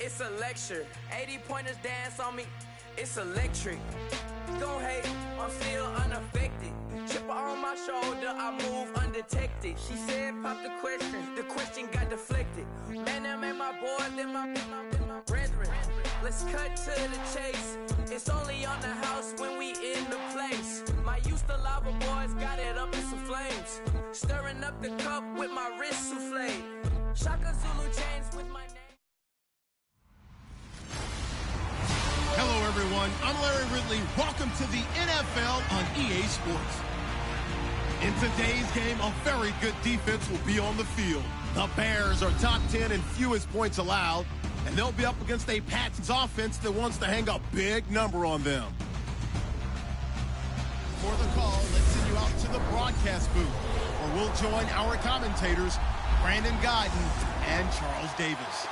it's a lecture. 80-pointers dance on me, it's electric. Gon' hate, I'm still unaffected. Chipper on my shoulder, I move undetected. She said, pop the question got deflected. Man, that made my boys, then my brethren. Let's cut to the chase. It's only on the house when we in the place. My used to lava boys got it up in some flames. Stirring up the cup with my wrist souffle. Shaka Zulu chains with my name. Hello, everyone. I'm Larry Ridley. Welcome to the NFL on EA Sports. In today's game, a very good defense will be on the field. The Bears are top 10 in fewest points allowed, and they'll be up against a Pats offense that wants to hang a big number on them. For the call, let's send you out to the broadcast booth, where we'll join our commentators, Brandon Guyton and Charles Davis.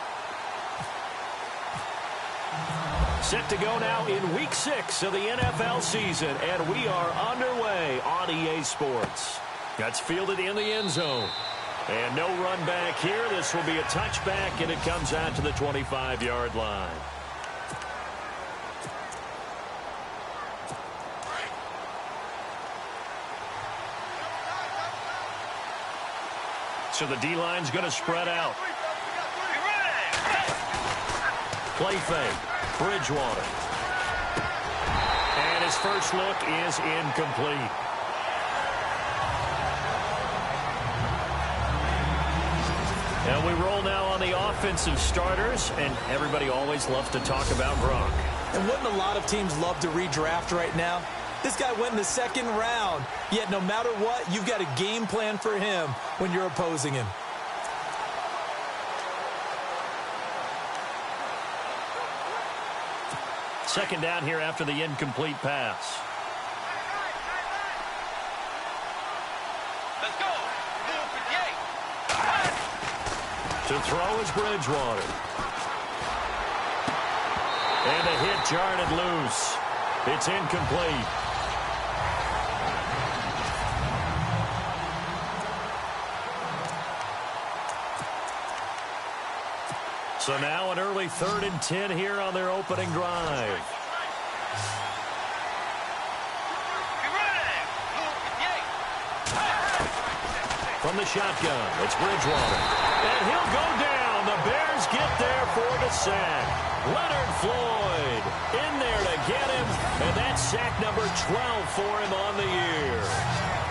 Set to go now in Week 6 of the NFL season, and we are underway on EA Sports. That's fielded in the end zone. And no run back here. This will be a touchback, and it comes out to the 25-yard line. So the D-line's going to spread out. Play fake. Bridgewater. And his first look is incomplete. And we roll now on the offensive starters, and everybody always loves to talk about Gronk. And wouldn't a lot of teams love to redraft right now? This guy went in the second round, yet no matter what, you've got a game plan for him when you're opposing him. Second down here after the incomplete pass. Let's go. To throw is Bridgewater. And a hit jarred it loose. It's incomplete. So now an early 3rd and 10 here on their opening drive. From the shotgun, it's Bridgewater. And he'll go down. The Bears get there for the sack. Leonard Floyd in there to get him. And that's sack number 12 for him on the year.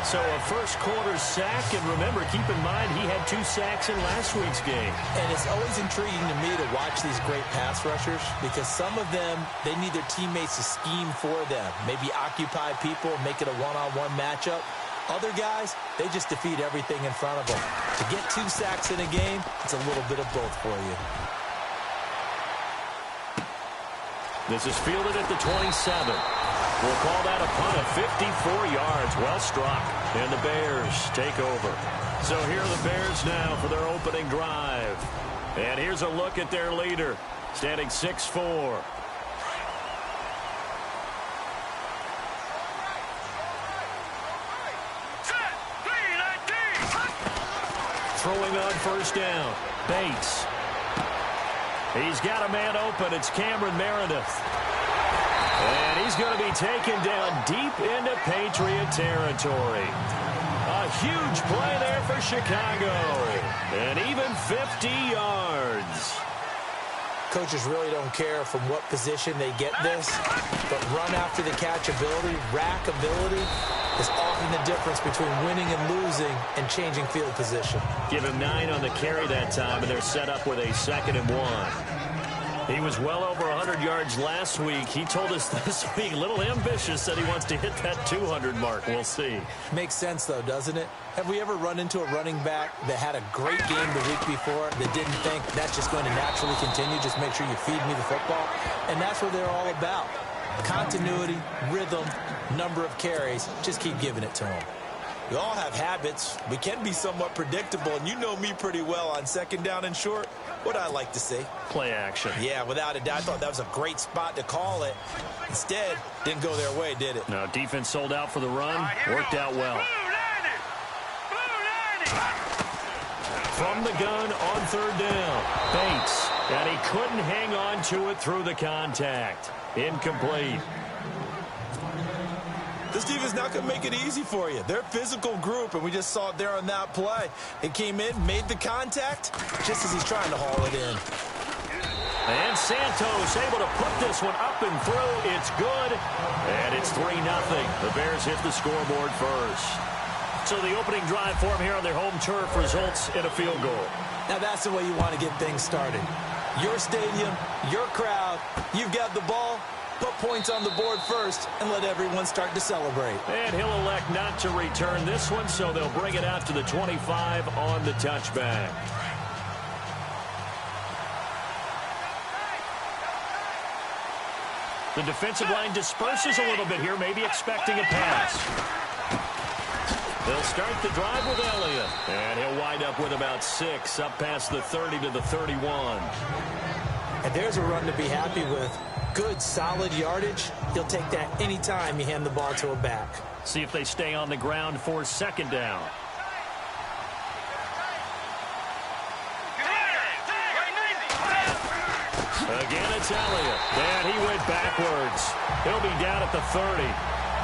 So a first-quarter sack, and remember, keep in mind, he had 2 sacks in last week's game. And it's always intriguing to me to watch these great pass rushers because some of them, they need their teammates to scheme for them, maybe occupy people, make it a one-on-one matchup. Other guys, they just defeat everything in front of them. To get 2 sacks in a game, it's a little bit of both for you. This is fielded at the 27. We'll call that a punt of 54 yards. Well struck. And the Bears take over. So here are the Bears now for their opening drive. And here's a look at their leader, standing 6'4". Throwing on first down. Bates. He's got a man open. It's Cameron Meredith. And he's going to be taken down deep into Patriot territory. A huge play there for Chicago. And even 50 yards. Coaches really don't care from what position they get this, but run after the catch ability, rack ability, is often the difference between winning and losing and changing field position. Give him 9 on the carry that time, and they're set up with a 2nd and 1. He was well over 100 yards last week. He told us this week, a little ambitious, said he wants to hit that 200 mark. We'll see. Makes sense, though, doesn't it? Have we ever run into a running back that had a great game the week before that didn't think that's just going to naturally continue? Just make sure you feed me the football. And that's what they're all about. Continuity, rhythm, number of carries. Just keep giving it to them. We all have habits. We can be somewhat predictable, and you know me pretty well on 2nd down and short. What I like to see. Play action. Yeah, without a doubt. I thought that was a great spot to call it. Instead, didn't go their way, did it? No, defense sold out for the run. Worked out well. From the gun on 3rd down. Bates. And he couldn't hang on to it through the contact. Incomplete. This defense is not going to make it easy for you. They're a physical group, and we just saw it there on that play. It came in, made the contact, just as he's trying to haul it in. And Santos able to put this one up and through. It's good, and it's 3-0. The Bears hit the scoreboard first. So the opening drive for them here on their home turf results in a field goal. Now that's the way you want to get things started. Your stadium, your crowd, you've got the ball. Put points on the board first and let everyone start to celebrate. And he'll elect not to return this one, so they'll bring it out to the 25 on the touchback. The defensive line disperses a little bit here, maybe expecting a pass. They'll start the drive with Elliott, and he'll wind up with about 6, up past the 30 to the 31. And there's a run to be happy with. Good, solid yardage. He'll take that anytime you hand the ball to a back. See if they stay on the ground for second down. Again, it's Elliott. And he went backwards. He'll be down at the 30.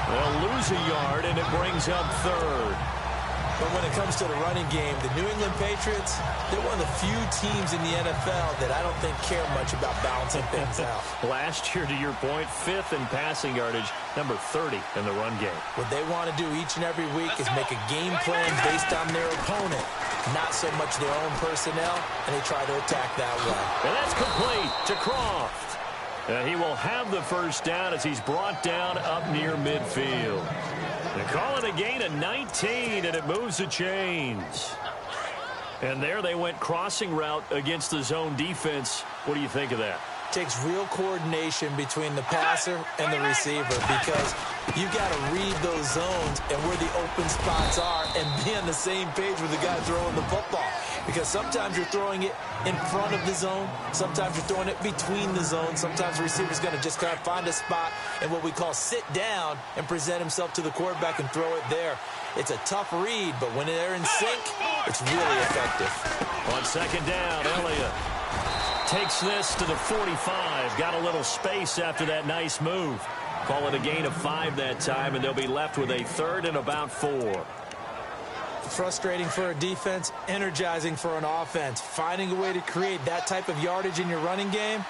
They'll lose a yard, and it brings up third. But when it comes to the running game, the New England Patriots, they're one of the few teams in the NFL that I don't think care much about balancing things out. Last year, to your point, 5th in passing yardage, number 30 in the run game. What they want to do each and every week is make a game plan based on their opponent, not so much their own personnel, and they try to attack that way. And that's complete to Croft. And he will have the first down as he's brought down up near midfield. They call it a gain of 19, and it moves the chains. And there they went crossing route against the zone defense. What do you think of that? Takes real coordination between the passer and the receiver, because you've got to read those zones and where the open spots are and be on the same page with the guy throwing the football. Because sometimes you're throwing it in front of the zone. Sometimes you're throwing it between the zones. Sometimes the receiver's going to just kind of find a spot and what we call sit down and present himself to the quarterback and throw it there. It's a tough read, but when they're in sync, it's really effective. On second down, Elliott takes this to the 45. Got a little space after that nice move. Call it a gain of 5 that time, and they'll be left with a 3rd and about 4. Frustrating for a defense, energizing for an offense. Finding a way to create that type of yardage in your running game,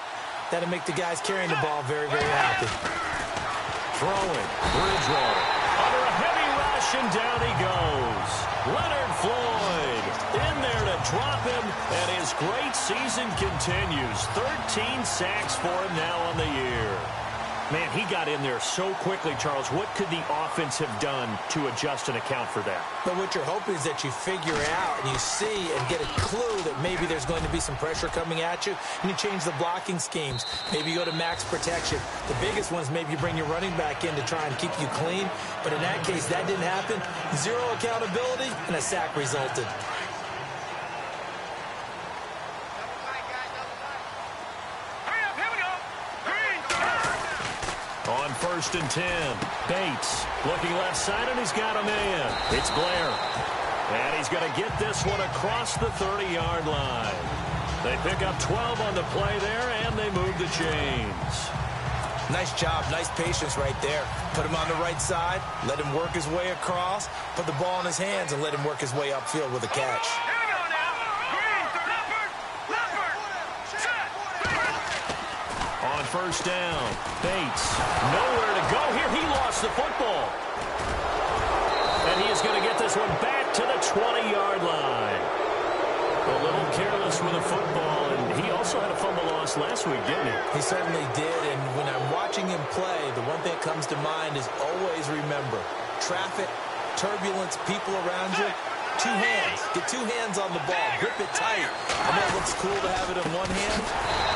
that'll make the guys carrying the ball very, very happy. Throwing, Bridgewater under a heavy rush, and down he goes. Leonard Floyd in there to drop him, and his great season continues. 13 sacks for him now on the year. Man, he got in there so quickly, Charles. What could the offense have done to adjust and account for that? But what you're hoping is that you figure out and you see and get a clue that maybe there's going to be some pressure coming at you, and you change the blocking schemes. Maybe you go to max protection. The biggest one is maybe you bring your running back in to try and keep you clean. But in that case, that didn't happen. 0 accountability, and a sack resulted. On 1st and 10, Bates looking left side, and he's got a man. It's Blair. And he's going to get this one across the 30-yard line. They pick up 12 on the play there, and they move the chains. Nice job, nice patience right there. Put him on the right side, let him work his way across, put the ball in his hands, and let him work his way upfield with a catch. On 1st down, Bates, nowhere to go here. He lost the football. And he is going to get this one back to the 20-yard line. A little careless with the football, and he also had a fumble loss last week, didn't he? He certainly did, and when I'm watching him play, the one thing that comes to mind is always remember, traffic, turbulence, people around you, 2 hands. Get 2 hands on the ball. Grip it tight. I know it looks cool to have it in one hand.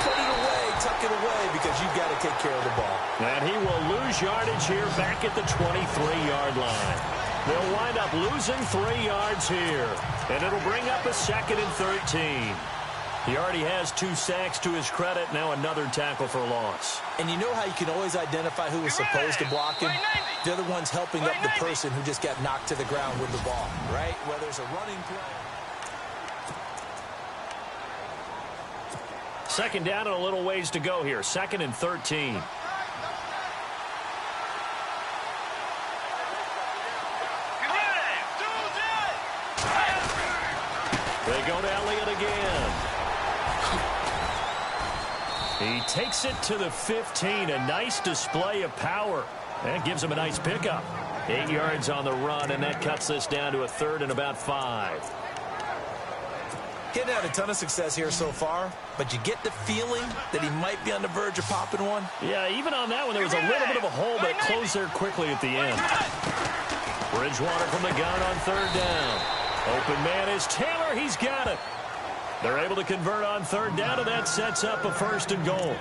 Put it away, tuck it away, because you've got to take care of the ball. And he will lose yardage here back at the 23-yard line. They'll wind up losing 3 yards here. And it'll bring up a 2nd and 13. He already has 2 sacks to his credit. Now another tackle for loss. And you know how you can always identify who was supposed to block him? They're the ones helping up the person who just got knocked to the ground with the ball, right? Whether it's a running play. Second down and a little ways to go here. 2nd and 13. They go to Elliott again. He takes it to the 15. A nice display of power. That gives him a nice pickup. 8 yards on the run, and that cuts this down to a 3rd and about 5. Getting had a ton of success here so far, but you get the feeling that he might be on the verge of popping one. Yeah, even on that one, there was a little bit of a hole, but it closed there quickly at the end. Bridgewater from the gun on 3rd down. Open man is Taylor. He's got it. They're able to convert on 3rd down, and that sets up a 1st and goal.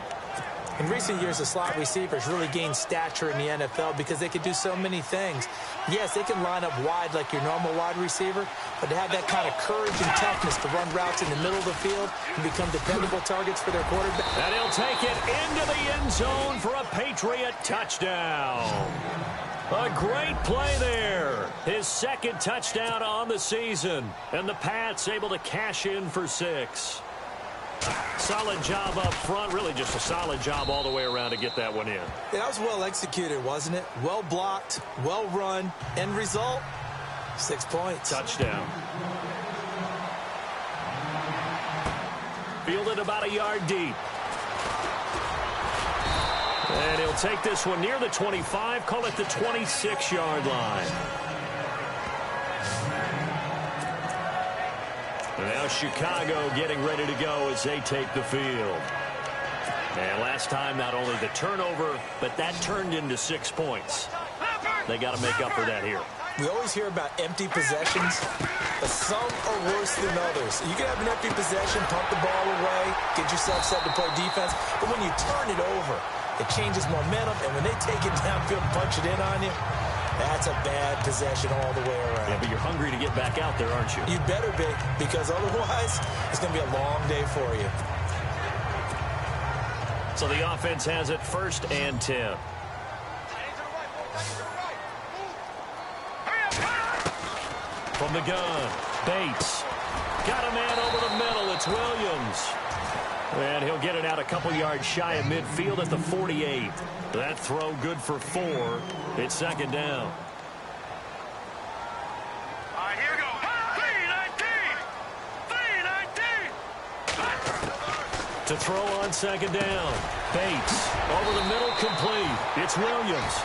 In recent years, the slot receivers really gained stature in the NFL because they could do so many things. Yes, they can line up wide like your normal wide receiver, but to have that kind of courage and toughness to run routes in the middle of the field and become dependable targets for their quarterback. And he'll take it into the end zone for a Patriot touchdown. A great play there. His 2nd touchdown on the season. And the Pats able to cash in for 6. Solid job up front. Really just a solid job all the way around to get that one in. Yeah, that was well executed, wasn't it? Well blocked, well run. End result, 6 points. Touchdown. Fielded about a yard deep. And he'll take this one near the 25, call it the 26-yard line. And now Chicago getting ready to go as they take the field. And last time, not only the turnover, but that turned into 6 points. They got to make up for that here. We always hear about empty possessions, but some are worse than others. You can have an empty possession, pump the ball away, get yourself set to play defense, but when you turn it over, it changes momentum, and when they take it downfield and punch it in on you, that's a bad possession all the way around. Yeah, but you're hungry to get back out there, aren't you? You'd better be, because otherwise, it's going to be a long day for you. So the offense has it 1st and 10. From the gun, Bates. Got a man over the middle. It's Williams. And he'll get it out a couple yards shy of midfield at the 48. That throw good for 4. It's 2nd down. All right, here we go. 3-19. To throw on 2nd down. Bates over the middle, complete. It's Williams.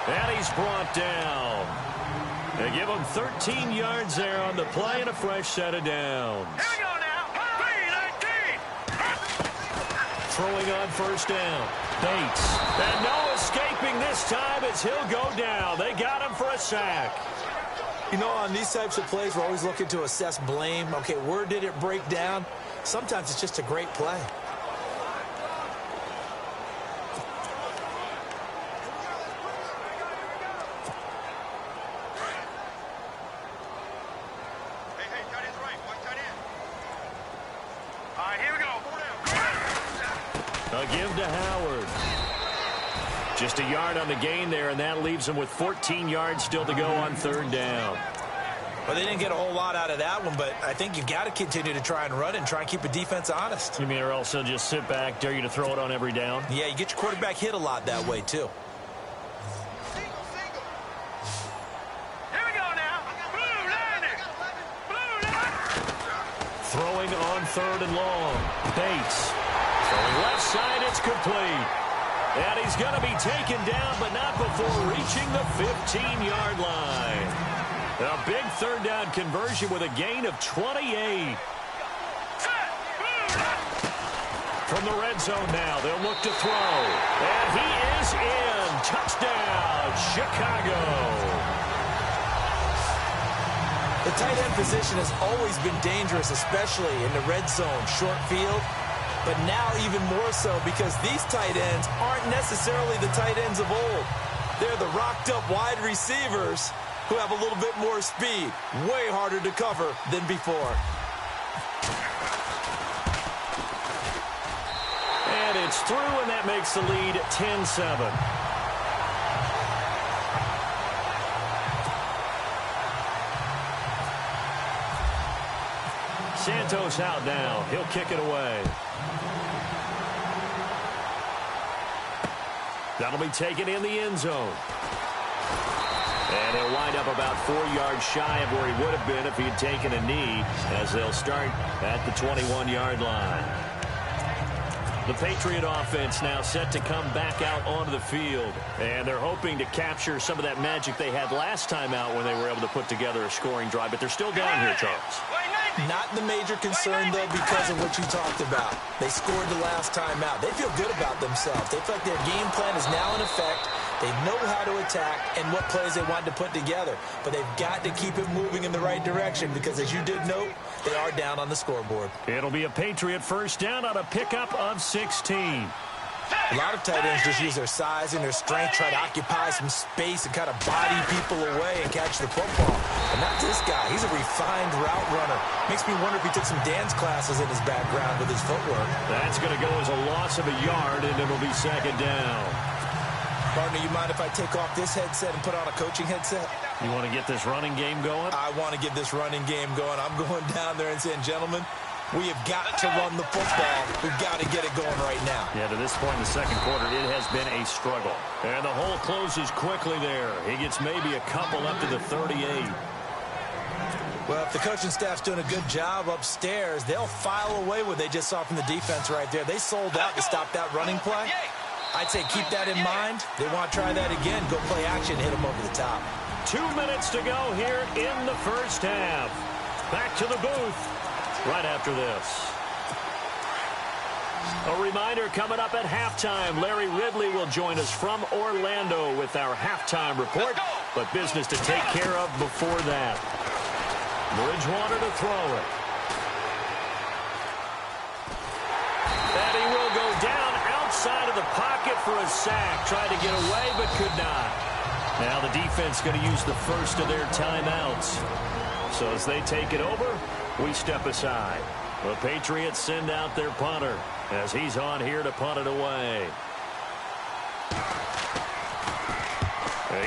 And he's brought down. They give him 13 yards there on the play and a fresh set of downs. Here we go now. 3-19. Throwing on 1st down. Bates. And no escaping this time as he'll go down. They got him for a sack. You know, on these types of plays, we're always looking to assess blame. Okay, where did it break down? Sometimes it's just a great play. A give to Howard. Just a yard on the gain there, and that leaves him with 14 yards still to go on 3rd down. Well, they didn't get a whole lot out of that one, but I think you've got to continue to try and run and try and keep a defense honest. You mean, or else they'll just sit back, dare you to throw it on every down? Yeah, you get your quarterback hit a lot that way, too. Here we go now. Blue line. Throwing on 3rd and long. Bates. Throwing left side, it's complete. And he's going to be taken down, but not before reaching the 15-yard line. A big 3rd down conversion with a gain of 28. From the red zone now, they'll look to throw. And he is in. Touchdown, Chicago. The tight end position has always been dangerous, especially in the red zone, short field. But now even more so because these tight ends aren't necessarily the tight ends of old. They're the rocked-up wide receivers who have a little bit more speed. Way harder to cover than before. And it's through, and that makes the lead 10-7. Santos out now. He'll kick it away. That'll be taken in the end zone. And he'll wind up about 4 yards shy of where he would have been if he had taken a knee, as they'll start at the 21-yard line. The Patriot offense now set to come back out onto the field. And they're hoping to capture some of that magic they had last time out when they were able to put together a scoring drive. But they're still down here, Charles. Not the major concern, though, because of what you talked about. They scored the last time out. They feel good about themselves. They feel like their game plan is now in effect. They know how to attack and what plays they want to put together. But they've got to keep it moving in the right direction because, as you did note, they are down on the scoreboard. It'll be a Patriot first down on a pickup of 16. A lot of tight ends just use their size and their strength, try to occupy some space and kind of body people away and catch the football. But not this guy. He's a refined route runner. Makes me wonder if he took some dance classes in his background with his footwork. That's going to go as a loss of a yard, and it'll be second down. Partner, you mind if I take off this headset and put on a coaching headset? You want to get this running game going? I want to get this running game going. I'm going down there and saying, gentlemen, we have got to run the football. We've got to get it going right now. Yeah, to this point in the second quarter, it has been a struggle. And the hole closes quickly there. He gets maybe a couple up to the 38. Well, if the coaching staff's doing a good job upstairs, they'll file away what they just saw from the defense right there. They sold out to stop that running play. I'd say keep that in mind. They want to try that again. Go play action, hit them over the top. 2 minutes to go here in the first half. Back to the booth right after this. A reminder coming up at halftime. Larry Ridley will join us from Orlando with our halftime report. But business to take care of before that. Bridgewater to throw it. And he will go down outside of the pocket for a sack. Tried to get away but could not. Now the defense going to use the first of their timeouts. So as they take it over, we step aside. The Patriots send out their punter as he's on here to punt it away.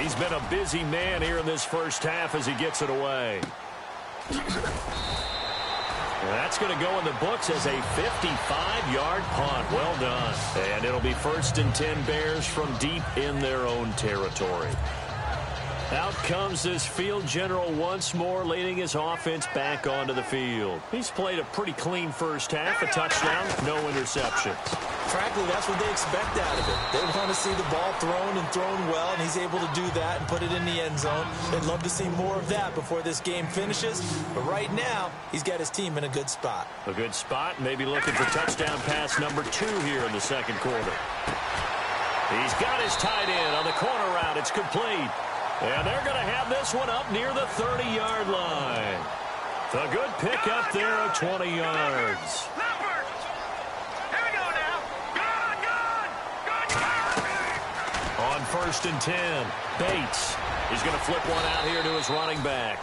He's been a busy man here in this first half as he gets it away. That's going to go in the books as a 55-yard punt. Well done. And it'll be 1st and 10 Bears from deep in their own territory. Out comes this field general once more, leading his offense back onto the field. He's played a pretty clean first half, a touchdown, no interceptions. Frankly, that's what they expect out of it. They want to see the ball thrown and thrown well, and he's able to do that and put it in the end zone. They'd love to see more of that before this game finishes. But right now, he's got his team in a good spot. A good spot, maybe looking for touchdown pass number 2 here in the second quarter. He's got his tight end on the corner route. It's complete. And they're going to have this one up near the 30-yard line. A good pickup there of 20 yards. Here we go now. Good. On 1st and 10, Bates. He's going to flip one out here to his running back.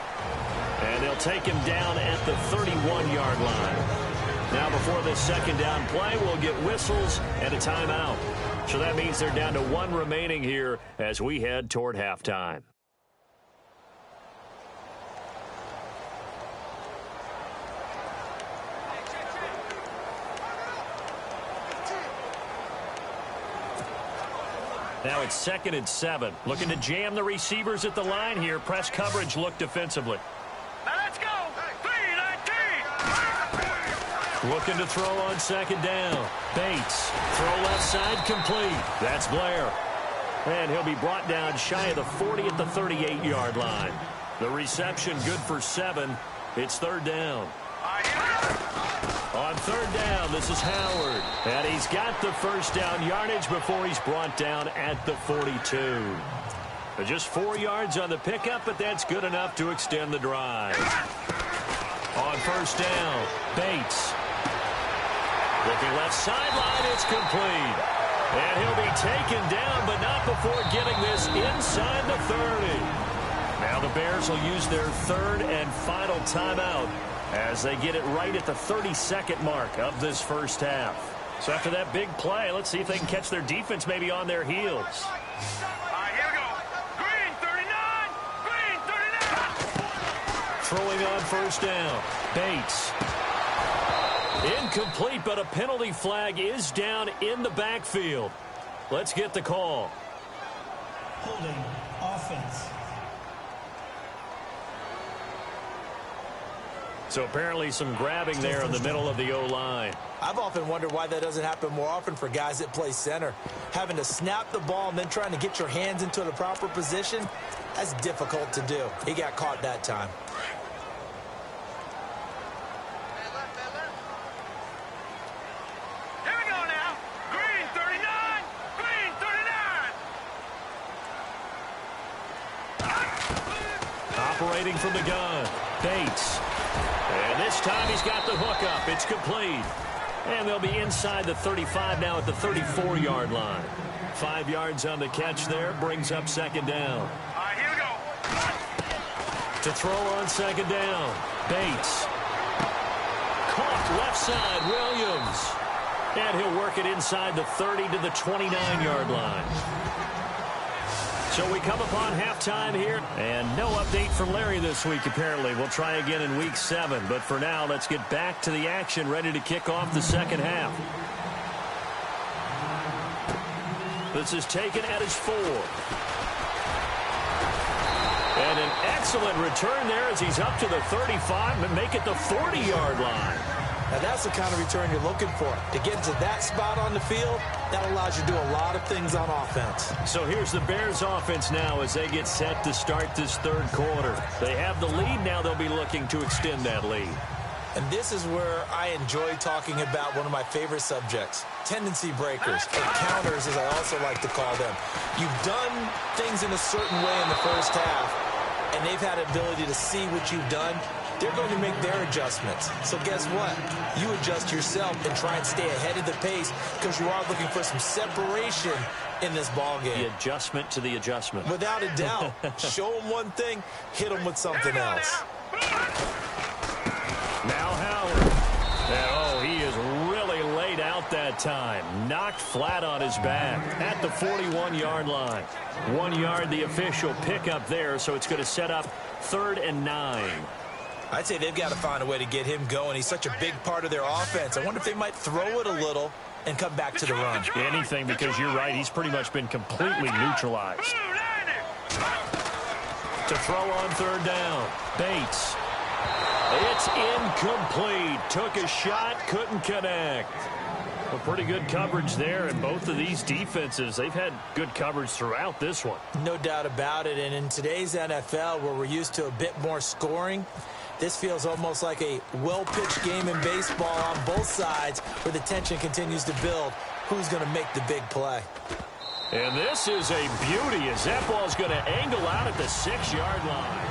And they'll take him down at the 31-yard line. Now before this second down play, we'll get whistles and a timeout. So that means they're down to 1 remaining here as we head toward halftime. Now it's 2nd and 7. Looking to jam the receivers at the line here. Press coverage look defensively. Now let's go. 3-19. Looking to throw on 2nd down. Bates. Throw left side complete. That's Blair. And he'll be brought down shy of the 40 at the 38-yard line. The reception good for 7. It's 3rd down. On 3rd down, this is Howard. And he's got the first down yardage before he's brought down at the 42. Just 4 yards on the pickup, but that's good enough to extend the drive. On 1st down, Bates. Looking left sideline, it's complete. And he'll be taken down, but not before getting this inside the 30. Now the Bears will use their 3rd and final timeout as they get it right at the 32nd mark of this first half. So after that big play, let's see if they can catch their defense maybe on their heels. Here we go. Green 39. Green 39. Throwing on 1st down. Bates. Incomplete, but a penalty flag is down in the backfield. Let's get the call. Holding offense. So apparently some grabbing there in the middle of the O-line. I've often wondered why that doesn't happen more often for guys that play center. Having to snap the ball and then trying to get your hands into the proper position, that's difficult to do. He got caught that time. Here we go now. Green 39. Green 39. Operating from the gun. Bates. And this time he's got the hook up. It's complete. And they'll be inside the 35 now at the 34-yard line. 5 yards on the catch there. Brings up second down. All right, here we go. To throw on second down. Bates. Caught left side. Williams. And he'll work it inside the 30 to the 29-yard line. So we come upon halftime here, and no update from Larry this week, apparently. We'll try again in Week 7, but for now, let's get back to the action, ready to kick off the second half. This is taken at his 4. And an excellent return there as he's up to the 35 and make it the 40-yard line. Now, that's the kind of return you're looking for. To get to that spot on the field, that allows you to do a lot of things on offense. So here's the Bears offense now as they get set to start this third quarter. They have the lead. Now they'll be looking to extend that lead. And this is where I enjoy talking about one of my favorite subjects, tendency breakers, or counters as I also like to call them. You've done things in a certain way in the first half, and they've had the ability to see what you've done. They're going to make their adjustments. So guess what? You adjust yourself and try and stay ahead of the pace because you are looking for some separation in this ball game. The adjustment to the adjustment. Without a doubt. Show them one thing, hit them with something else. Now Howard. And oh, he is really laid out that time. Knocked flat on his back at the 41-yard line. 1 yard, the official pickup there, so it's going to set up 3rd and 9. I'd say they've got to find a way to get him going. He's such a big part of their offense. I wonder if they might throw it a little and come back to the run. Anything, because you're right. He's pretty much been completely neutralized. To throw on 3rd down. Bates. It's incomplete. Took a shot, couldn't connect. Well, pretty good coverage there, and both of these defenses, they've had good coverage throughout this one. No doubt about it, and in today's NFL, where we're used to a bit more scoring, this feels almost like a well-pitched game in baseball on both sides where the tension continues to build. Who's going to make the big play? And this is a beauty as that ball's going to angle out at the 6-yard line.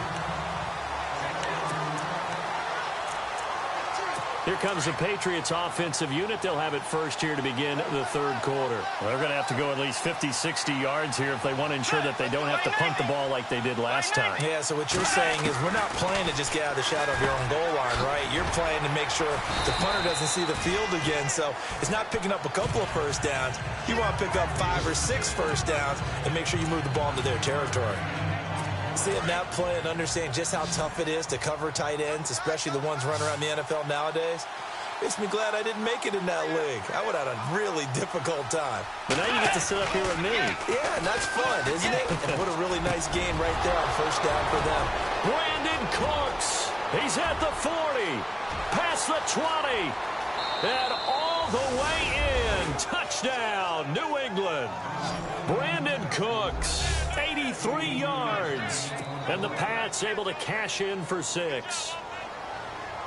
Here comes the Patriots offensive unit. They'll have it first here to begin the third quarter. Well, they're going to have to go at least 50, 60 yards here if they want to ensure that they don't have to punt the ball like they did last time. Yeah, so what you're saying is we're not playing to just get out of the shadow of your own goal line, right? You're playing to make sure the punter doesn't see the field again. So it's not picking up a couple of first downs. You want to pick up 5 or 6 first downs and make sure you move the ball into their territory. Seeing that play and understand just how tough it is to cover tight ends, especially the ones running around the NFL nowadays, makes me glad I didn't make it in that league. I would have had a really difficult time. But now you get to sit up here with me. Yeah, and that's fun, isn't it? And what a really nice game right there on first down for them. Brandon Cooks. He's at the 40. Past the 20. And all the way in. Touchdown, New England. Brandon Cooks. 83 yards. And the Pats able to cash in for 6.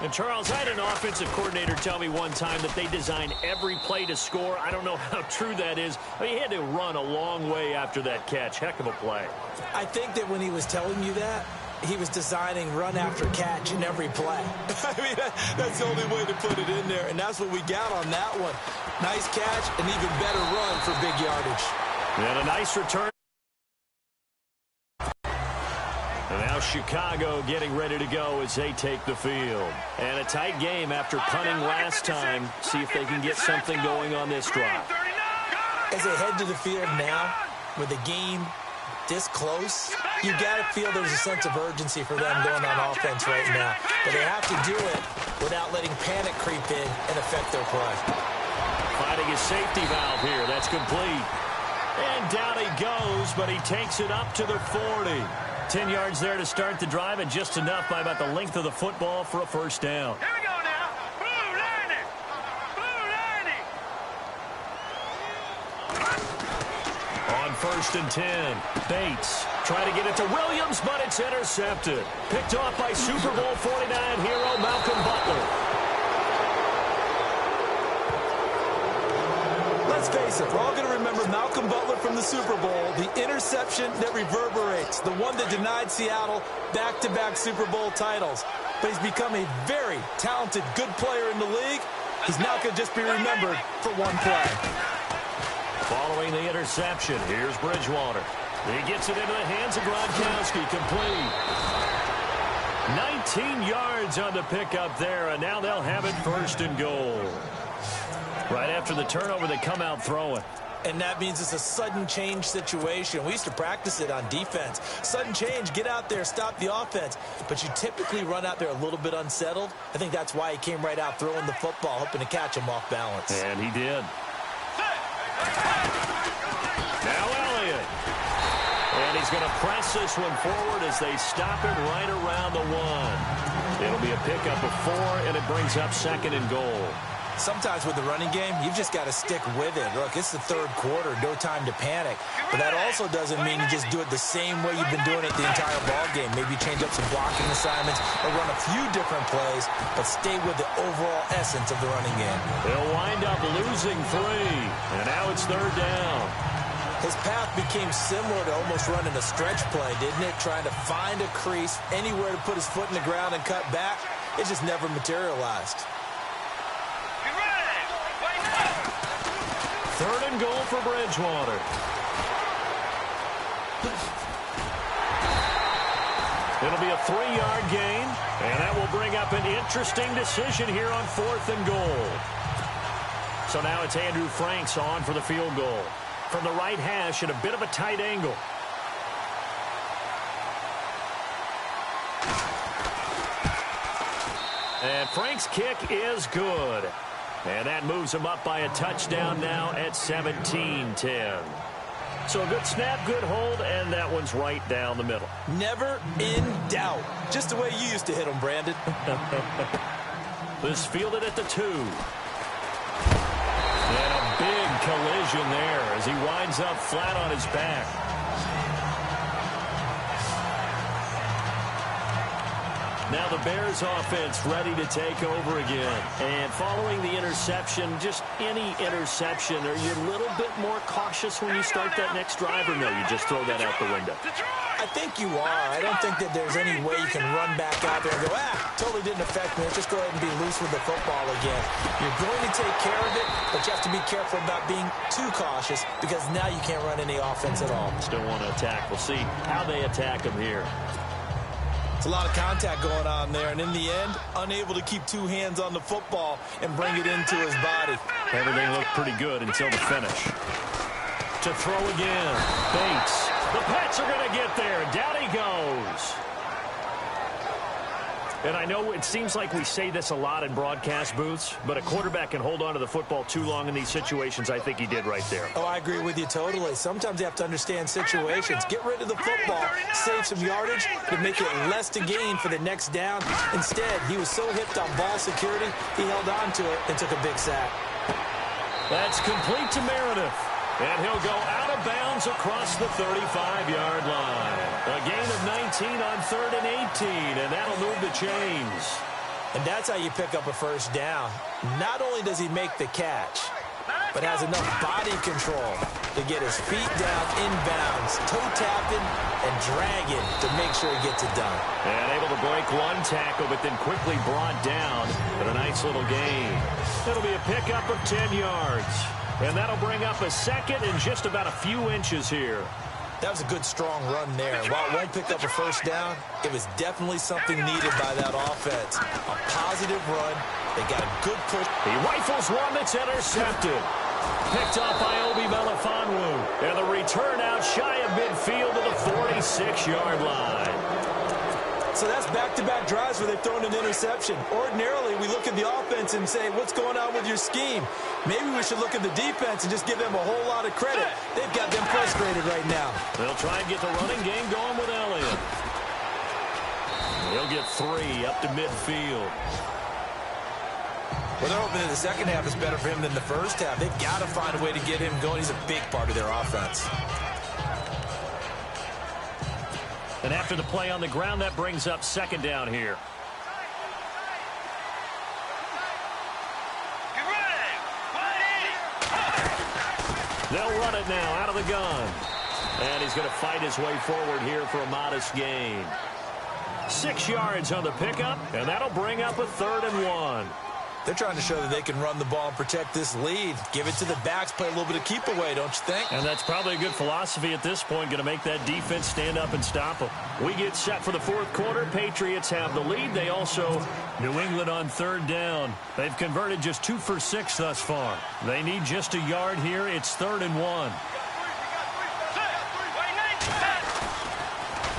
And, Charles, I had an offensive coordinator tell me one time that they design every play to score. I don't know how true that is. I mean, he had to run a long way after that catch. Heck of a play. I think that when he was telling you that, he was designing run after catch in every play. I mean, that's the only way to put it in there. And that's what we got on that one. Nice catch, an even better run for big yardage. And a nice return. And now Chicago getting ready to go as they take the field. And a tight game after punting last time. See if they can get something going on this drive. As they head to the field now, with the game this close, you got to feel there's a sense of urgency for them going on offense right now. But they have to do it without letting panic creep in and affect their play. Finding a safety valve here. That's complete. And down he goes, but he takes it up to the 40. 10 yards there to start the drive, and just enough by about the length of the football for a first down. Here we go now. Blue learning. Blue learning. On 1st and 10, Bates trying to get it to Williams, but it's intercepted. Picked off by Super Bowl 49 hero Malcolm Butler. Let's face it, we're all going to remember Malcolm Butler from the Super Bowl, the interception that reverberates, the one that denied Seattle back-to-back Super Bowl titles. But he's become a very talented, good player in the league. He's not going to just be remembered for one play. Following the interception, here's Bridgewater. He gets it into the hands of Gronkowski, complete. 19 yards on the pickup there, and now they'll have it 1st and goal. Right after the turnover, they come out throwing. And that means it's a sudden change situation. We used to practice it on defense. Sudden change, get out there, stop the offense. But you typically run out there a little bit unsettled. I think that's why he came right out throwing the football, hoping to catch him off balance. And he did. Now Elliott. And he's going to press this one forward as they stop it right around the 1. It'll be a pickup of 4, and it brings up 2nd and goal. Sometimes with the running game, you've just got to stick with it. Look, it's the 3rd quarter, no time to panic. But that also doesn't mean you just do it the same way you've been doing it the entire ball game. Maybe change up some blocking assignments or run a few different plays, but stay with the overall essence of the running game. They'll wind up losing 3, and now it's 3rd down. His path became similar to almost running a stretch play, didn't it? Trying to find a crease, anywhere to put his foot in the ground and cut back. It just never materialized. 3rd and goal for Bridgewater. It'll be a 3-yard gain, and that will bring up an interesting decision here on 4th and goal. So now it's Andrew Franks on for the field goal. From the right hash at a bit of a tight angle. And Frank's kick is good. And that moves him up by a touchdown now at 17-10. So a good snap, good hold, and that one's right down the middle. Never in doubt. Just the way you used to hit them, Brandon. This fielded at the 2. And a big collision there as he winds up flat on his back. Now the Bears offense ready to take over again. And following the interception, just any interception, are you a little bit more cautious when you start that next drive, or no, you just throw that out the window? I think you are. I don't think that there's any way you can run back out there and go, totally didn't affect me. Let's just go ahead and be loose with the football again. You're going to take care of it, but you have to be careful about being too cautious because now you can't run any offense at all. Still want to attack. We'll see how they attack him here. It's a lot of contact going on there, and in the end, unable to keep 2 hands on the football and bring it into his body. Everything looked pretty good until the finish. To throw again. Bates. The Pats are going to get there. Down he goes. And I know it seems like we say this a lot in broadcast booths, but a quarterback can hold on to the football too long in these situations. I think he did right there. Oh, I agree with you totally. Sometimes you have to understand situations. Get rid of the football, save some yardage, but make it less to gain for the next down. Instead, he was so hipped on ball security, he held on to it and took a big sack. That's complete to Meredith. And he'll go out of bounds across the 35-yard line. A gain of 19 on 3rd and 18, and that'll move the chains. And that's how you pick up a first down. Not only does he make the catch, but has enough body control to get his feet down inbounds, toe tapping and dragging to make sure he gets it done. And able to break 1 tackle, but then quickly brought down with a nice little gain. It'll be a pickup of 10 yards. And that'll bring up a 2nd and just about a few inches here. That was a good, strong run there. While it won't pick up a first down, it was definitely something needed by that offense. A positive run. They got a good push. He rifles one that's intercepted. Picked up by Obi Melifonwu. And the return out shy of midfield to the 46-yard line. So that's back-to-back drives where they've thrown an interception. Ordinarily, we look at the offense and say, what's going on with your scheme? Maybe we should look at the defense and just give them a whole lot of credit. They've got them frustrated right now. They'll try and get the running game going with Elliott. He'll get 3 up to midfield. Well, they're hoping that the second half is better for him than the first half. They've got to find a way to get him going. He's a big part of their offense. And after the play on the ground, that brings up second down here. They'll run it now out of the gun. And he's going to fight his way forward here for a modest gain. 6 yards on the pickup, and that'll bring up a 3rd and 1. They're trying to show that they can run the ball and protect this lead. Give it to the backs, play a little bit of keep away, don't you think? And that's probably a good philosophy at this point, going to make that defense stand up and stop them. We get set for the 4th quarter. Patriots have the lead. They also, New England on 3rd down. They've converted just 2 for 6 thus far. They need just a yard here. It's 3rd and 1.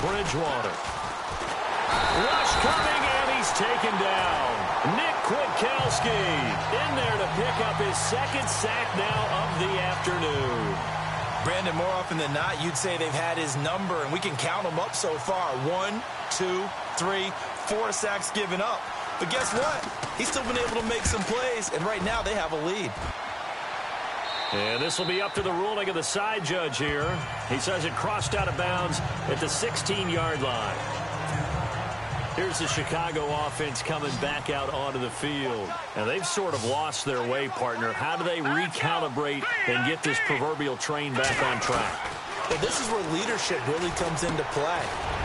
Bridgewater. Rush coming, and he's taken down. Nick Kwiatkowski in there to pick up his 2nd sack now of the afternoon. Brandon, more often than not, you'd say they've had his number, and we can count them up so far. 1, 2, 3, 4 sacks given up. But guess what? He's still been able to make some plays, and right now they have a lead. And this will be up to the ruling of the side judge here. He says it crossed out of bounds at the 16-yard line. Here's the Chicago offense coming back out onto the field. And they've sort of lost their way, partner. How do they recalibrate and get this proverbial train back on track? Well, this is where leadership really comes into play.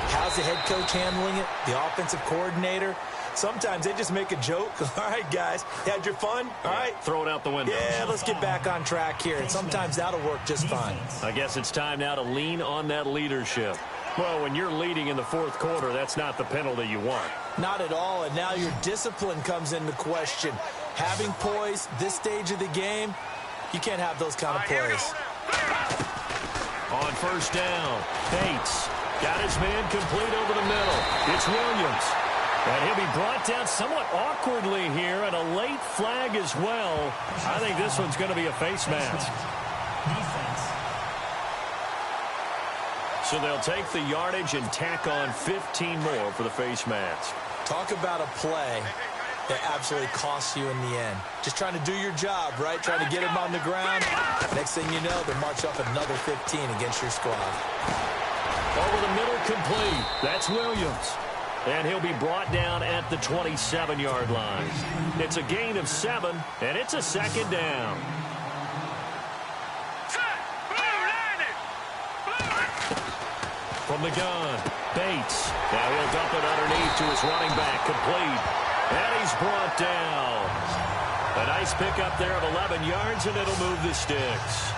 How's the head coach handling it? The offensive coordinator? Sometimes they just make a joke. All right, guys, you had your fun? All right. Throw it out the window. Yeah, let's get back on track here. And sometimes that'll work just fine. I guess it's time now to lean on that leadership. Well, when you're leading in the 4th quarter, that's not the penalty you want. Not at all, and now your discipline comes into question. Having poise this stage of the game, you can't have those kind of plays. On 1st down, Bates got his man complete over the middle. It's Williams. And he'll be brought down somewhat awkwardly here, and a late flag as well. I think this one's going to be a face mask. So they'll take the yardage and tack on 15 more for the face mask. Talk about a play that absolutely costs you in the end. Just trying to do your job, right? Trying to get him on the ground. Next thing you know, they march up another 15 against your squad. Over the middle, complete. That's Williams. And he'll be brought down at the 27-yard line. It's a gain of 7, and it's a 2nd down. From the gun, Bates. Now he'll dump it underneath to his running back, complete. And he's brought down. A nice pickup there of 11 yards, and it'll move the sticks.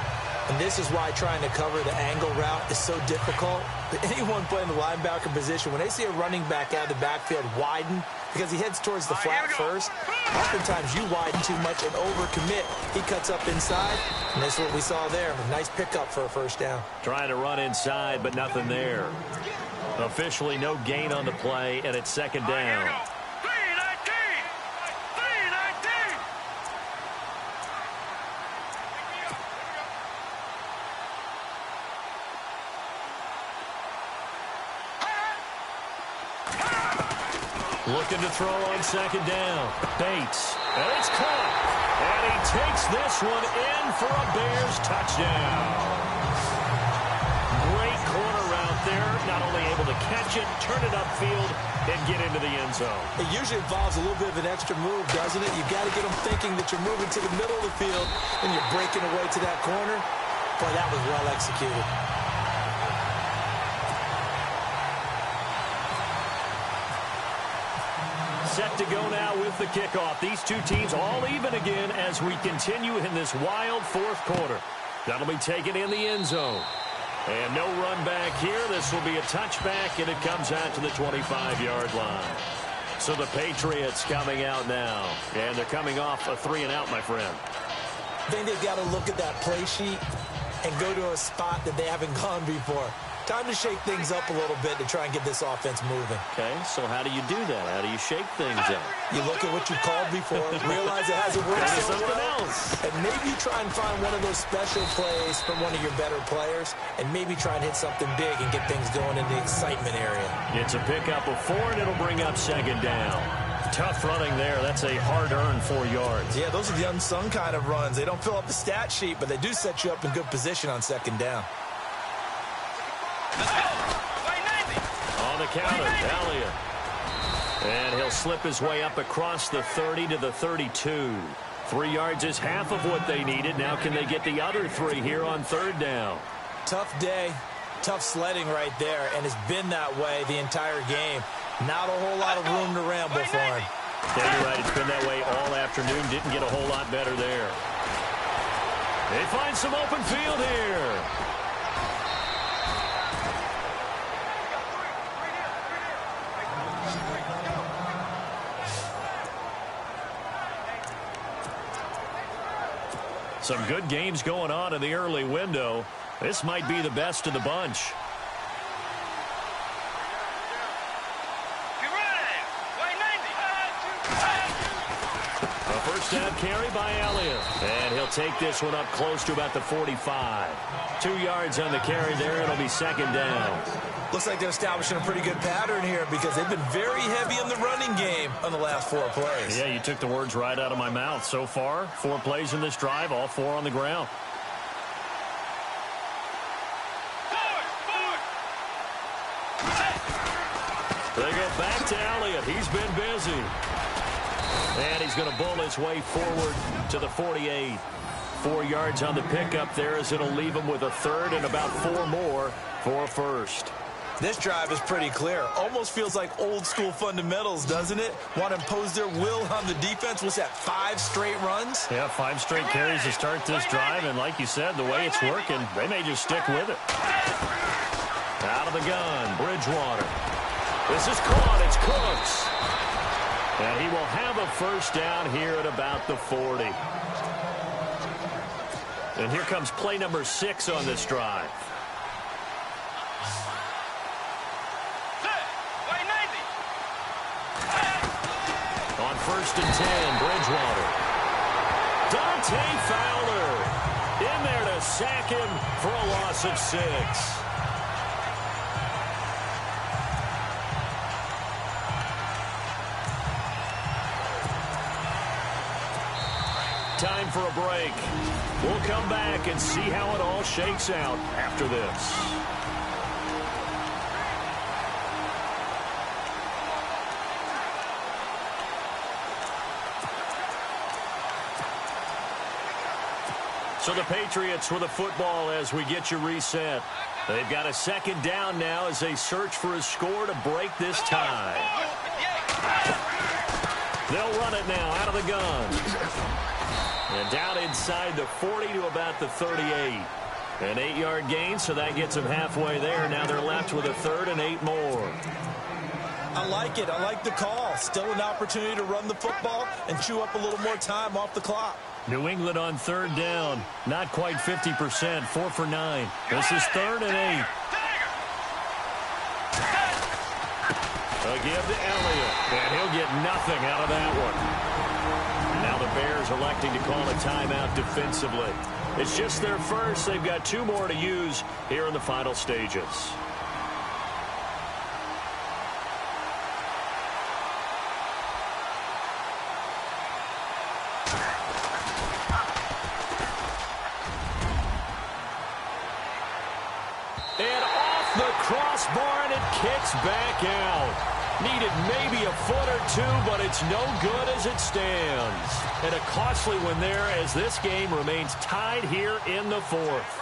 And this is why trying to cover the angle route is so difficult. But anyone playing the linebacker position, when they see a running back out of the backfield widen, because he heads towards the flat first, oftentimes you widen too much and overcommit. He cuts up inside, and that's what we saw there. A nice pickup for a 1st down. Trying to run inside, but nothing there. Officially no gain on the play, and it's 2nd down. Looking to throw on 2nd down. Bates. And it's caught. And he takes this one in for a Bears touchdown. Great corner route there. Not only able to catch it, turn it upfield, and get into the end zone. It usually involves a little bit of an extra move, doesn't it? You've got to get them thinking that you're moving to the middle of the field and you're breaking away to that corner. Boy, that was well executed. Set to go now with the kickoff. These two teams all even again as we continue in this wild 4th quarter. That'll be taken in the end zone. And no run back here. This will be a touchback, and it comes out to the 25-yard line. So the Patriots coming out now. And they're coming off a 3-and-out, my friend. I think they've got to look at that play sheet and go to a spot that they haven't gone before. Time to shake things up a little bit to try and get this offense moving. Okay, so how do you do that? How do you shake things up? You look at what you called before, realize it hasn't worked so something well, else. and maybe try and find one of those special plays from one of your better players, and maybe try and hit something big and get things going in the excitement area. It's a pickup of 4, and it'll bring up second down. Tough running there. That's a hard-earned 4 yards. Yeah, those are the unsung kind of runs. They don't fill up the stat sheet, but they do set you up in good position on second down. On the counter, Elliott. And he'll slip his way up across the 30 to the 32. 3 yards is half of what they needed. Now can they get the other 3 here on third down? Tough day, tough sledding right there, and it's been that way the entire game. Not a whole lot of room to ramble for him. Yeah, you're right. It's been that way all afternoon. Didn't get a whole lot better there. They find some open field here. Some good games going on in the early window. This might be the best of the bunch. A first down carry by Elliott. And he'll take this one up close to about the 45. 2 yards on the carry there. It'll be second down. Looks like they're establishing a pretty good pattern here because they've been very heavy in the running game on the last 4 plays. Yeah, you took the words right out of my mouth. So far, 4 plays in this drive, all 4 on the ground. They go back to Elliott. He's been busy. And he's going to bull his way forward to the 48. 4 yards on the pickup there as it'll leave him with a third and about 4 more for a first. This drive is pretty clear. Almost feels like old school fundamentals, doesn't it? Want to impose their will on the defense. Was that 5 straight runs? Yeah, 5 straight carries to start this drive. And like you said, the way it's working, they may just stick with it. Out of the gun, Bridgewater. This is caught. It's Cooks. And he will have a first down here at about the 40. And here comes play number 6 on this drive. On first and 10, Bridgewater. Dante Fowler in there to sack him for a loss of 6. Time for a break. We'll come back and see how it all shakes out after this. So the Patriots with the football as we get you reset. They've got a second down now as they search for a score to break this tie. They'll run it now out of the gun. And down inside the 40 to about the 38. An 8-yard gain, so that gets them halfway there. Now they're left with a third and 8 more. I like it. I like the call. Still an opportunity to run the football and chew up a little more time off the clock. New England on third down. Not quite 50%. 4 for 9. This is third and 8. A give to Elliott. And he'll get nothing out of that one. Now the Bears electing to call a timeout defensively. It's just their first. They've got 2 more to use here in the final stages. And off the crossbar, and it kicks back out. Needed maybe a foot or 2, but it's no good as it stands. And a costly one there as this game remains tied here in the 4th.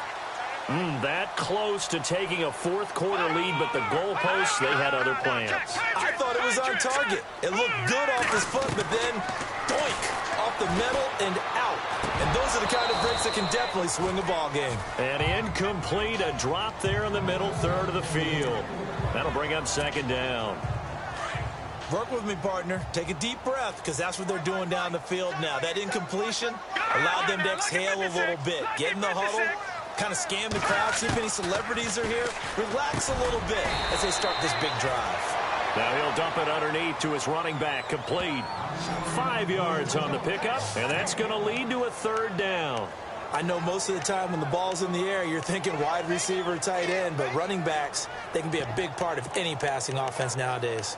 That close to taking a 4th quarter lead, but the goalposts, they had other plans. I thought it was on target. It looked good off his foot, but then, doink, off the metal and out. And those are the kind of breaks that can definitely swing a ball game. And incomplete, a drop there in the middle third of the field. That'll bring up second down. Work with me, partner. Take a deep breath, because that's what they're doing down the field now. That incompletion allowed them to exhale a little bit, get in the huddle, kind of scan the crowd, see if any celebrities are here. Relax a little bit as they start this big drive. Now he'll dump it underneath to his running back, complete. 5 yards on the pickup, and that's going to lead to a third down. I know most of the time when the ball's in the air, you're thinking wide receiver, tight end, but running backs, they can be a big part of any passing offense nowadays.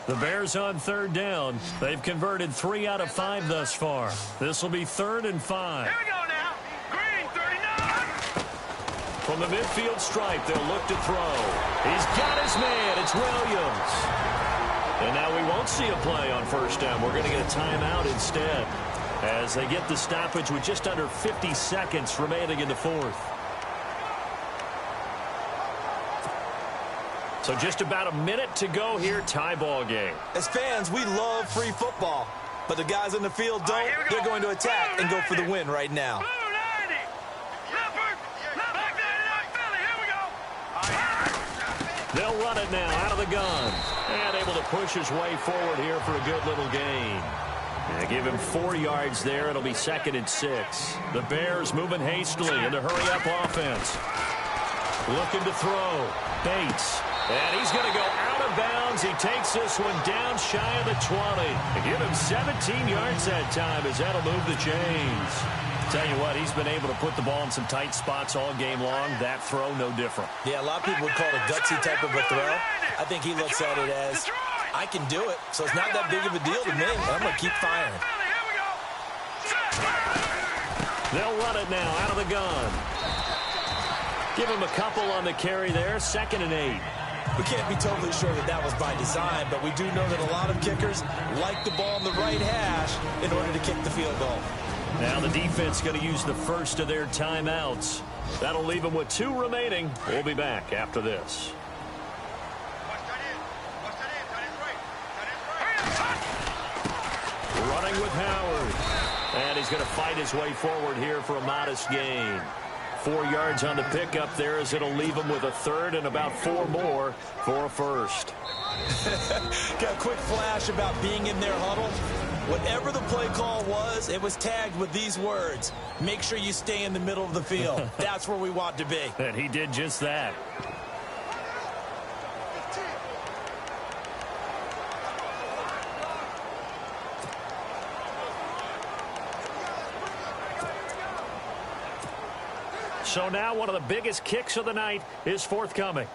The Bears on third down. They've converted 3 out of 5 thus far. This will be 3rd and 5. Here we go now. Green, 39. From the midfield stripe, they'll look to throw. He's got his man. It's Williams. And now we won't see a play on first down. We're going to get a timeout instead as they get the stoppage with just under 50 seconds remaining in the fourth. So just about a minute to go here, tie ball game. As fans, we love free football, but the guys in the field don't. They're going to attack and go for the win right now. They'll run it now out of the gun. And able to push his way forward here for a good little gain. And give him 4 yards there. It'll be 2nd and 6. The Bears moving hastily into hurry-up offense. Looking to throw. Bates. And he's going to go out of bounds. He takes this one down shy of the 20. And give him 17 yards that time as that'll move the chains. Tell you what, he's been able to put the ball in some tight spots all game long. That throw, no different. Yeah, a lot of people would call it a gutsy type of a throw. I think he looks at it as, I can do it, so it's not that big of a deal to me. I'm going to keep firing. They'll run it now out of the gun. Give him a couple on the carry there. 2nd and 8. We can't be totally sure that that was by design, but we do know that a lot of kickers like the ball in the right hash in order to kick the field goal. Now the defense going to use the first of their timeouts. That'll leave them with 2 remaining. We'll be back after this. Running with Howard. And he's going to fight his way forward here for a modest gain. 4 yards on the pickup there as it'll leave him with a 3rd and about 4 more for a first. Got a quick flash about being in their huddle. Whatever the play call was, it was tagged with these words. Make sure you stay in the middle of the field. That's where we want to be. And he did just that. So now one of the biggest kicks of the night is forthcoming.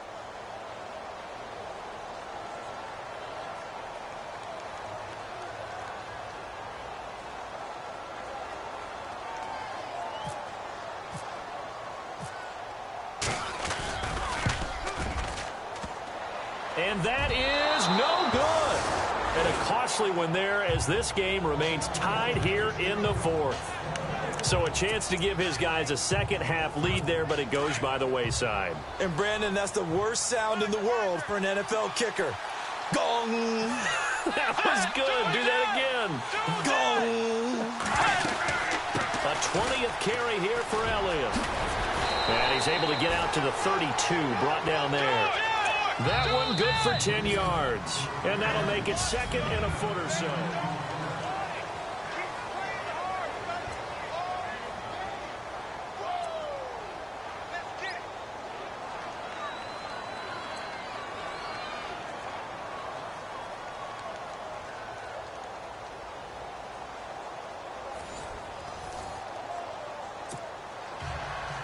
And that is no good. And a costly one there as this game remains tied here in the fourth. So a chance to give his guys a second-half lead there, but it goes by the wayside. And, Brandon, that's the worst sound in the world for an NFL kicker. Gong! That was good. Do that again. Gong! A 20th carry here for Elliott. And he's able to get out to the 32, brought down there. That one good for 10 yards. And that'll make it 2nd and a foot or so.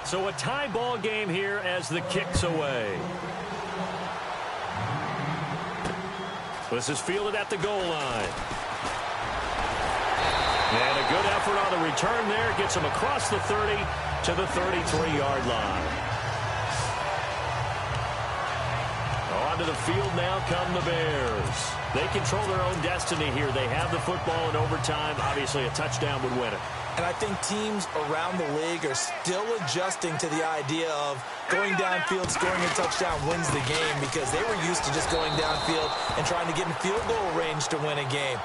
So a tie ball game here as the kick's away. This is fielded at the goal line. And a good effort on the return there. Gets him across the 30 to the 33-yard line. Onto the field now come the Bears. They control their own destiny here. They have the football in overtime. Obviously, a touchdown would win it. And I think teams around the league are still adjusting to the idea of going downfield, scoring a touchdown wins the game, because they were used to just going downfield and trying to get in field goal range to win a game.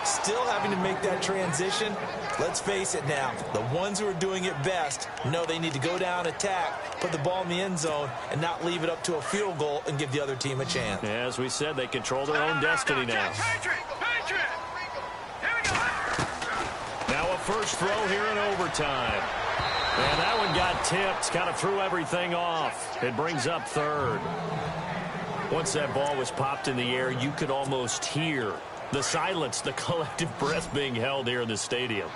Still having to make that transition. Let's face it now, the ones who are doing it best know they need to go down, attack, put the ball in the end zone, and not leave it up to a field goal and give the other team a chance. As we said, they control their own destiny now. first throw here in overtime. And that one got tipped, kind of threw everything off. It brings up third. Once that ball was popped in the air, you could almost hear the silence, the collective breath being held here in the stadium.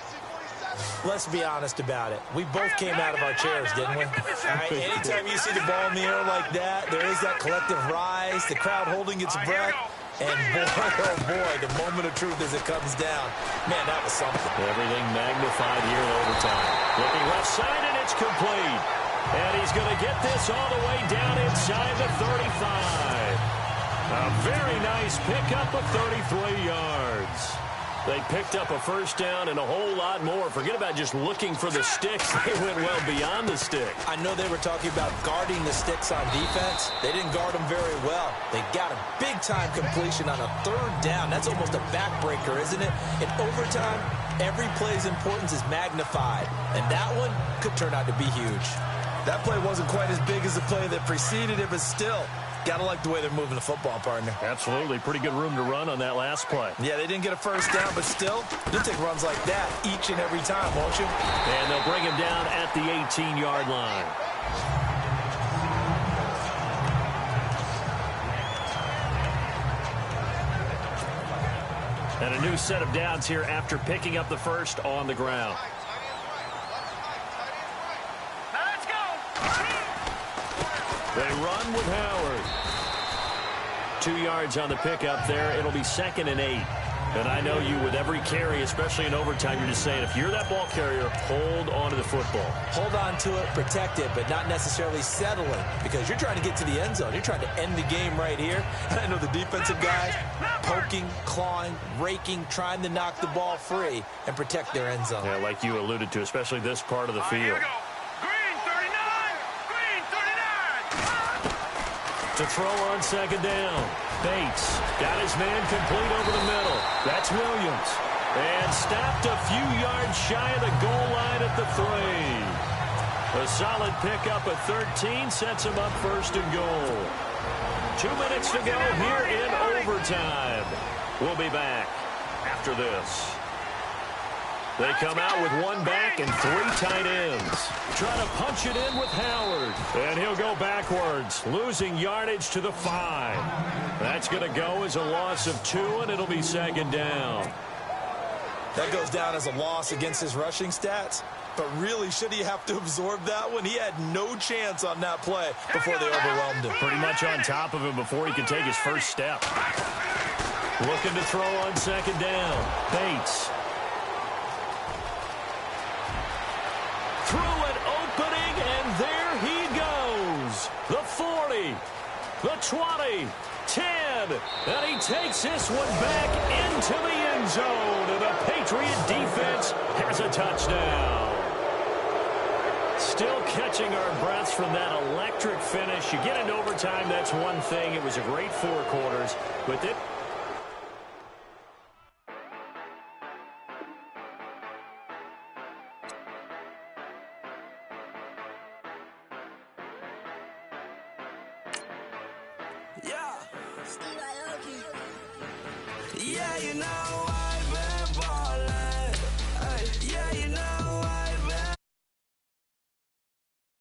Let's be honest about it. We both came out of our chairs, didn't we? All right, anytime you see the ball in the air like that, there is that collective rise, the crowd holding its breath. And boy, oh boy, the moment of truth as it comes down. Man, that was something. Everything magnified here in overtime. Looking left side, and it's complete. And he's going to get this all the way down inside the 35. A very nice pickup of 33 yards. They picked up a first down and a whole lot more. Forget about just looking for the sticks. They went well beyond the stick. I know they were talking about guarding the sticks on defense. They didn't guard them very well. They got a big-time completion on a third down. That's almost a backbreaker, isn't it? In overtime, every play's importance is magnified. And that one could turn out to be huge. That play wasn't quite as big as the play that preceded it, but still, gotta like the way they're moving the football, partner. Absolutely. Pretty good room to run on that last play. Yeah, they didn't get a first down, but still, you'll take runs like that each and every time, won't you? And they'll bring him down at the 18-yard line. And a new set of downs here after picking up the first on the ground. They run with Howard. 2 yards on the pickup there. It'll be 2nd and 8. And I know you, with every carry, especially in overtime, you're just saying, if you're that ball carrier, hold on to the football. Hold on to it, protect it, but not necessarily settling, because you're trying to get to the end zone. You're trying to end the game right here. And I know the defensive guys poking, clawing, raking, trying to knock the ball free and protect their end zone. Yeah, like you alluded to, especially this part of the field. To throw on 2nd down. Bates got his man complete over the middle. That's Williams. And stopped a few yards shy of the goal line at the 3. A solid pickup at 13 sets him up 1st and goal. 2 minutes to go here in overtime. We'll be back after this. They come out with 1 back and 3 tight ends. Trying to punch it in with Howard. And he'll go backwards, losing yardage to the 5. That's going to go as a loss of 2, and it'll be 2nd down. That goes down as a loss against his rushing stats. But really, should he have to absorb that one? He had no chance on that play before they overwhelmed him. Pretty much on top of him before he could take his first step. Looking to throw on 2nd down. Bates. Through an opening, and there he goes. The 40, the 20, 10, and he takes this one back into the end zone, and the Patriot defense has a touchdown. Still catching our breaths from that electric finish. You get into overtime, that's one thing. It was a great 4 quarters. With it, Yeah, you know